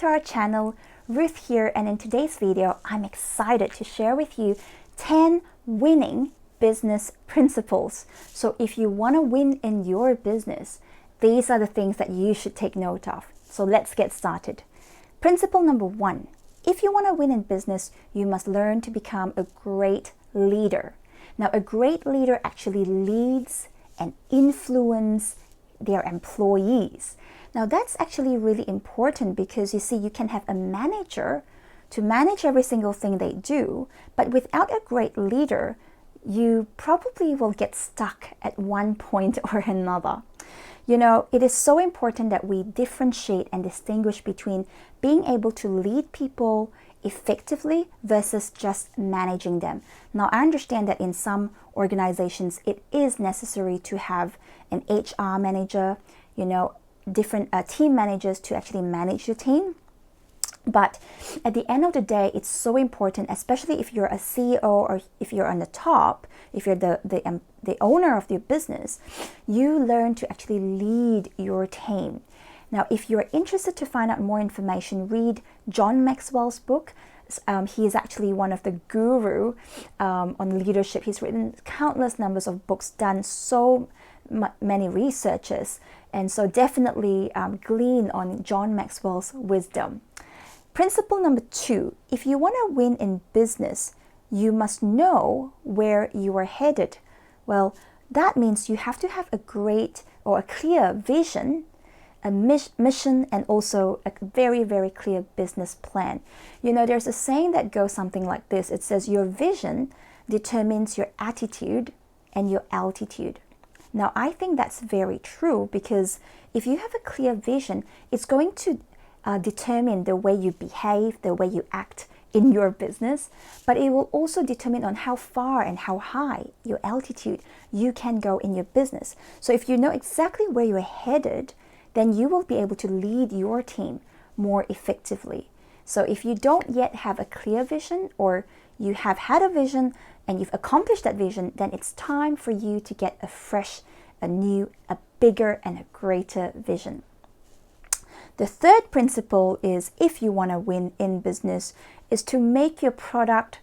to our channel. Ruth here, and in today's video I'm excited to share with you 10 winning business principles. So if you want to win in your business, these are the things that you should take note of. So let's get started. Principle number 1. If you want to win in business, you must learn to become a great leader. Now, a great leader actually leads and influences their employees. Now, that's actually really important because you see, you can have a manager to manage every single thing they do, but without a great leader, you probably will get stuck at one point or another. You know, it is so important that we differentiate and distinguish between being able to lead people effectively versus just managing them. Now, I understand that in some organizations, it is necessary to have an HR manager, you know, different team managers to actually manage your team. But at the end of the day, it's so important, especially if you're a CEO or if you're on the top, if you're the owner of your business, you learn to actually lead your team. Now, if you're interested to find out more information, read John Maxwell's book. He is actually one of the guru on leadership. He's written countless numbers of books, done so many researches, and so definitely glean on John Maxwell's wisdom. Principle number 2, if you want to win in business, you must know where you are headed. Well, that means you have to have a great or a clear vision, a mission, and also a very, very clear business plan. You know, there's a saying that goes something like this. It says, your vision determines your attitude and your altitude. Now, I think that's very true because if you have a clear vision, it's going to determine the way you behave, the way you act in your business, but it will also determine on how far and how high your altitude you can go in your business. So if you know exactly where you're headed, then you will be able to lead your team more effectively. So if you don't yet have a clear vision, or you have had a vision and you've accomplished that vision, then it's time for you to get a fresh, a new, a bigger and a greater vision. The third principle is, if you want to win in business, is to make your product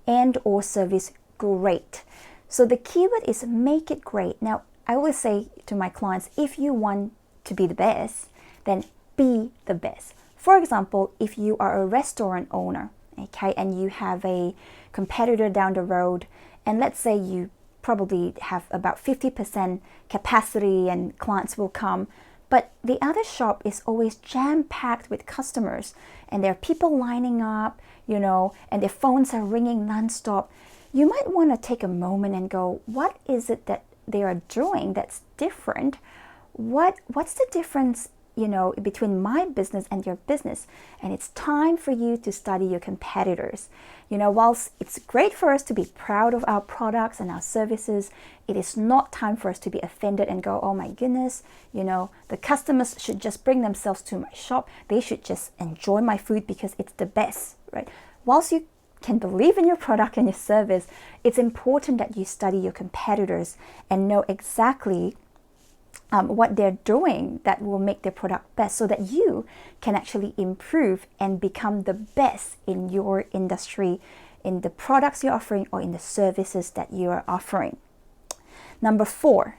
and or service great. So the keyword is make it great. Now, I always say to my clients, if you want to be the best, then be the best. For example, if you are a restaurant owner, okay, and you have a competitor down the road, and let's say you probably have about 50% capacity and clients will come, but the other shop is always jam-packed with customers and there are people lining up, you know, and their phones are ringing nonstop. You might want to take a moment and go, what is it that they are doing that's different? What's the difference, you know, between my business and your business? And it's time for you to study your competitors. You know, whilst it's great for us to be proud of our products and our services, it is not time for us to be offended and go, oh my goodness, you know, the customers should just bring themselves to my shop. They should just enjoy my food because it's the best, right? Whilst you can believe in your product and your service, it's important that you study your competitors and know exactly what they're doing that will make their product best, so that you can actually improve and become the best in your industry, in the products you're offering or in the services that you are offering. Number 4,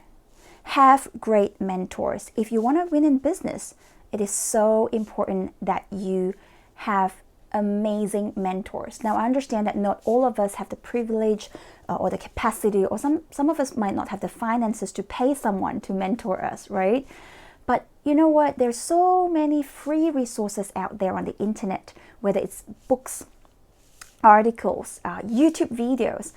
have great mentors. If you want to win in business, it is so important that you have amazing mentors. Now, I understand that not all of us have the privilege or the capacity, or some of us might not have the finances to pay someone to mentor us, right? But you know what? There's so many free resources out there on the internet, whether it's books, articles, YouTube videos,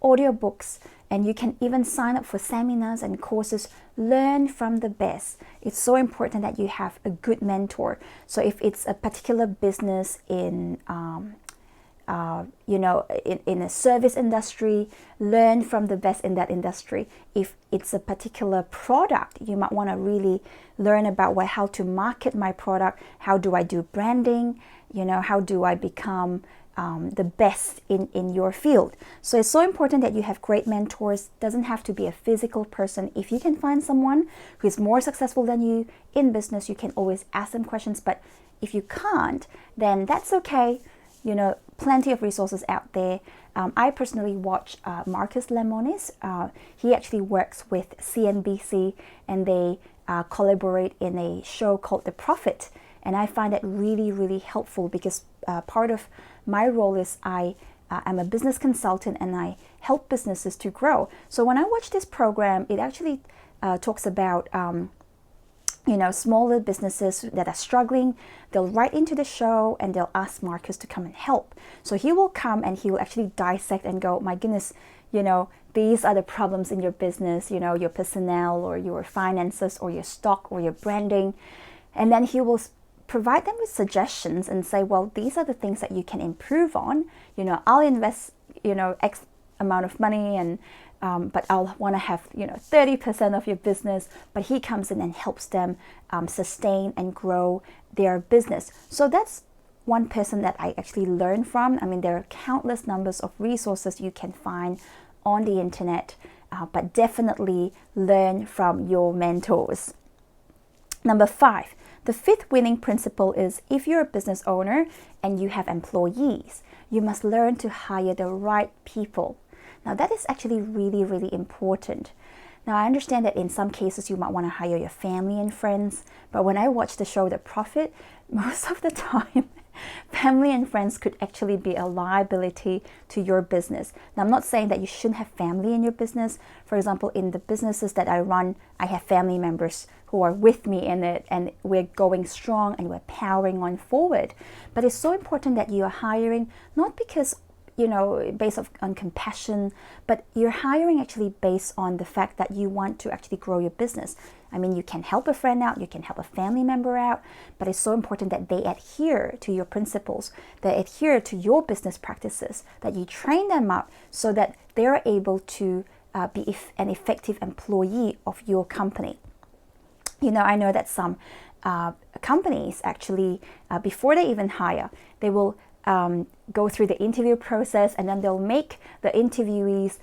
audiobooks, and you can even sign up for seminars and courses. Learn from the best. It's so important that you have a good mentor. So if it's a particular business in you know, in a service industry, learn from the best in that industry. If it's a particular product, you might want to really learn about how to market my product. How do I do branding? You know, how do I become the best in your field? So it's so important that you have great mentors. Doesn't have to be a physical person. If you can find someone who is more successful than you in business, you can always ask them questions. But If you can't, then that's okay. You know, plenty of resources out there. I personally watch Marcus Lemonis. He actually works with CNBC, and they collaborate in a show called The Profit. And I find that really, really helpful because part of my role is I'm a business consultant and I help businesses to grow. So when I watch this program, it actually talks about smaller businesses that are struggling. They'll write into the show and they'll ask Marcus to come and help. So he will come and he will actually dissect and go, my goodness, these are the problems in your business, your personnel or your finances or your stock or your branding. And then he will provide them with suggestions and say, well, these are the things that you can improve on. I'll invest, X amount of money and but I'll want to have 30% of your business. But he comes in and helps them sustain and grow their business. So that's one person that I actually learn from. I mean, there are countless numbers of resources you can find on the internet, but definitely learn from your mentors. Number 5, the 5th winning principle is if you're a business owner and you have employees, you must learn to hire the right people. Now that is actually really, really important. Now I understand that in some cases you might want to hire your family and friends, but when I watch the show The Profit, most of the time family and friends could actually be a liability to your business. Now I'm not saying that you shouldn't have family in your business. For example, in the businesses that I run, I have family members who are with me in it and we're going strong and we're powering on forward. But it's so important that you are hiring not because based on compassion, but you're hiring actually based on the fact that you want to actually grow your business. I mean, you can help a friend out, you can help a family member out, but it's so important that they adhere to your principles, they adhere to your business practices, that you train them up so that they're able to be an effective employee of your company. I know that some companies actually, before they even hire, they will go through the interview process and then they'll make the interviewees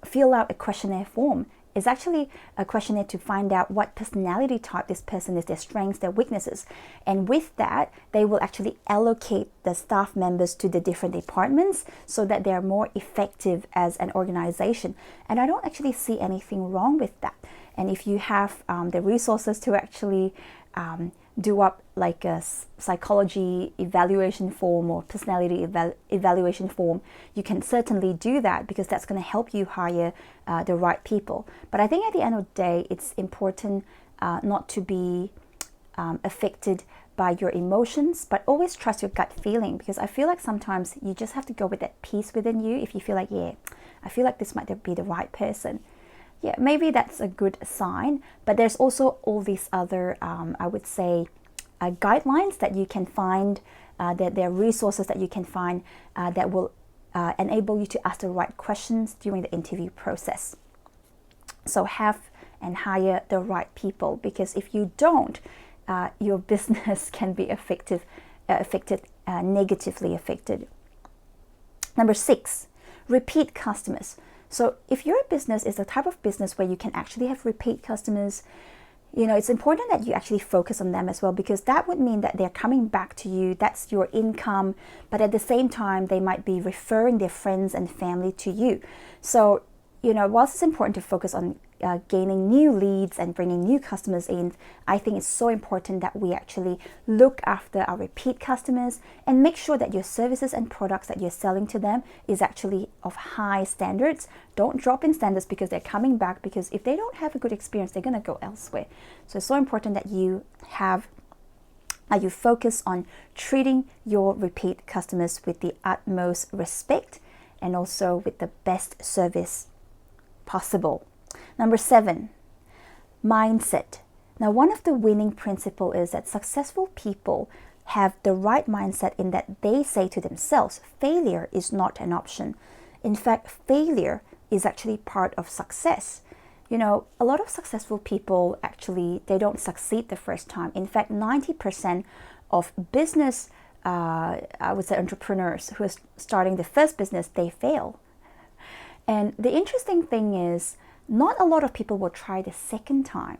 fill out a questionnaire form. It's actually a questionnaire to find out what personality type this person is, their strengths, their weaknesses. And with that, they will actually allocate the staff members to the different departments so that they're more effective as an organization. And I don't actually see anything wrong with that. And if you have the resources to actually do up like a psychology evaluation form or personality evaluation form, you can certainly do that because that's going to help you hire the right people. But I think at the end of the day, it's important not to be affected by your emotions, but always trust your gut feeling, because I feel like sometimes you just have to go with that peace within you. If you feel like, yeah, I feel like this might be the right person, yeah, maybe that's a good sign. But there's also all these other, I would say, guidelines that you can find, that there are resources that you can find that will enable you to ask the right questions during the interview process. So have and hire the right people, because if you don't, your business can be negatively affected. Number 6, repeat customers. So if your business is the type of business where you can actually have repeat customers, it's important that you actually focus on them as well, because that would mean that they're coming back to you. That's your income. But at the same time, they might be referring their friends and family to you. So, whilst it's important to focus on gaining new leads and bringing new customers in, I think it's so important that we actually look after our repeat customers and make sure that your services and products that you're selling to them is actually of high standards. Don't drop in standards because they're coming back, because if they don't have a good experience, they're going to go elsewhere. So it's so important that you focus on treating your repeat customers with the utmost respect and also with the best service possible. Number 7, mindset. Now, one of the winning principles is that successful people have the right mindset in that they say to themselves, failure is not an option. In fact, failure is actually part of success. A lot of successful people actually, they don't succeed the first time. In fact, 90% of business, I would say entrepreneurs who are starting the first business, they fail. And the interesting thing is, not a lot of people will try the second time,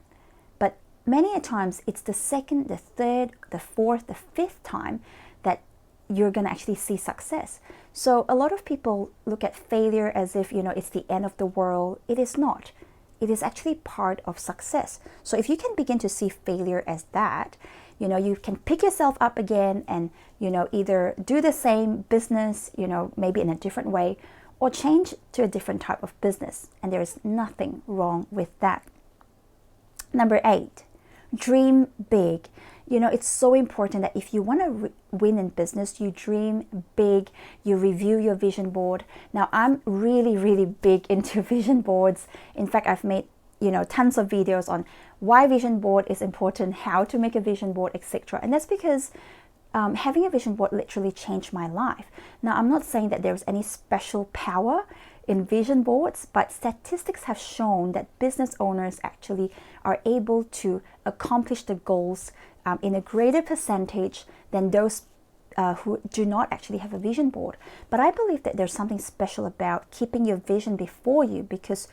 but many a times it's the second, the third, the fourth, the fifth time that you're going to actually see success. So a lot of people look at failure as if, it's the end of the world. It is not. It is actually part of success. So if you can begin to see failure as that, you can pick yourself up again and, either do the same business, maybe in a different way, or change to a different type of business. And there is nothing wrong with that. Number 8, dream big. It's so important that if you want to win in business, you dream big, you review your vision board. Now, I'm really, really big into vision boards. In fact, I've made, tons of videos on why vision board is important, how to make a vision board, etc. And that's because having a vision board literally changed my life. Now, I'm not saying that there's any special power in vision boards, but statistics have shown that business owners actually are able to accomplish the goals in a greater percentage than those who do not actually have a vision board. But I believe that there's something special about keeping your vision before you, because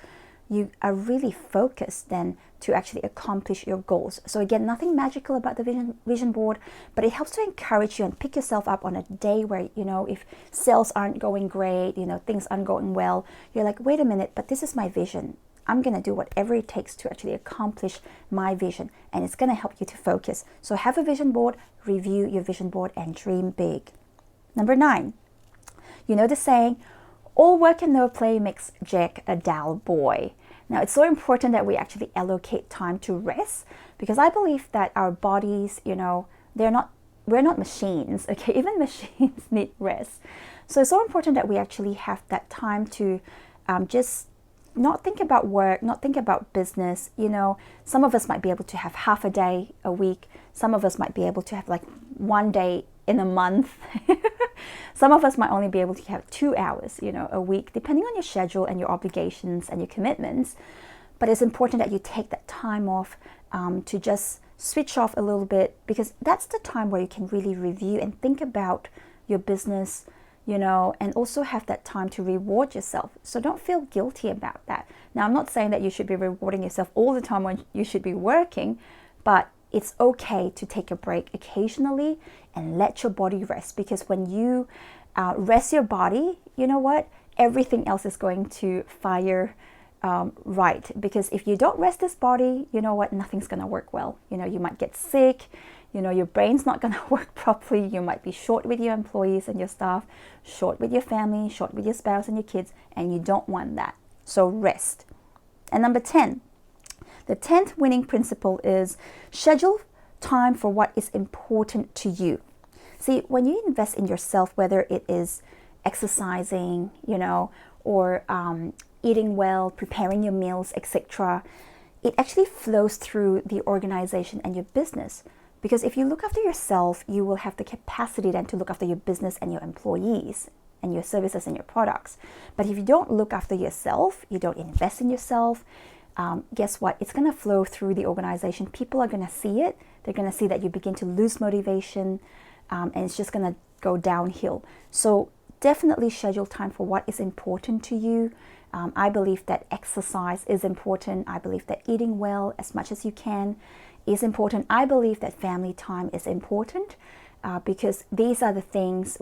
you are really focused then to actually accomplish your goals. So again, nothing magical about the vision board, but it helps to encourage you and pick yourself up on a day where, if sales aren't going great, things aren't going well, you're like, wait a minute, but this is my vision. I'm going to do whatever it takes to actually accomplish my vision, and it's going to help you to focus. So have a vision board, review your vision board, and dream big. Number 9, the saying, all work and no play makes Jack a dull boy. Now, it's so important that we actually allocate time to rest, because I believe that our bodies, we're not machines, okay? Even machines need rest. So it's so important that we actually have that time to just not think about work, not think about business. Some of us might be able to have half a day a week. Some of us might be able to have like one day in a month. Some of us might only be able to have 2 hours, a week, depending on your schedule and your obligations and your commitments. But it's important that you take that time off to just switch off a little bit, because that's the time where you can really review and think about your business, and also have that time to reward yourself. So don't feel guilty about that. Now, I'm not saying that you should be rewarding yourself all the time when you should be working, but it's okay to take a break occasionally and let your body rest, because when you rest your body, everything else is going to fire right. Because if you don't rest this body, nothing's going to work well. You might get sick, your brain's not going to work properly. You might be short with your employees and your staff, short with your family, short with your spouse and your kids, and you don't want that. So rest. And number 10, the 10th winning principle is schedule time for what is important to you. See, when you invest in yourself, whether it is exercising, or eating well, preparing your meals, etc., it actually flows through the organization and your business. Because if you look after yourself, you will have the capacity then to look after your business and your employees and your services and your products. But if you don't look after yourself, you don't invest in yourself, guess what? It's going to flow through the organization. People are going to see it. They're going to see that you begin to lose motivation, and it's just going to go downhill. So definitely schedule time for what is important to you. I believe that exercise is important. I believe that eating well as much as you can is important. I believe that family time is important, because these are the things,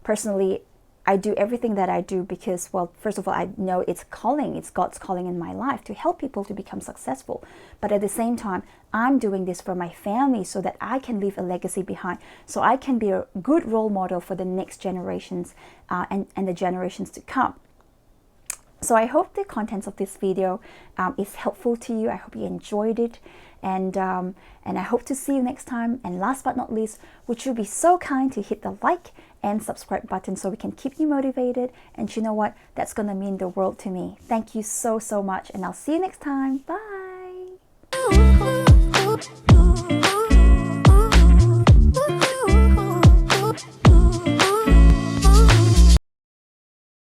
personally, I do everything that I do because, first of all, I know it's God's calling in my life to help people to become successful. But at the same time, I'm doing this for my family so that I can leave a legacy behind, so I can be a good role model for the next generations and the generations to come. So I hope the contents of this video is helpful to you. I hope you enjoyed it. And I hope to see you next time. And last but not least, would you be so kind to hit the like and subscribe button so we can keep you motivated? And you know what? That's going to mean the world to me. Thank you so, so much. And I'll see you next time. Bye.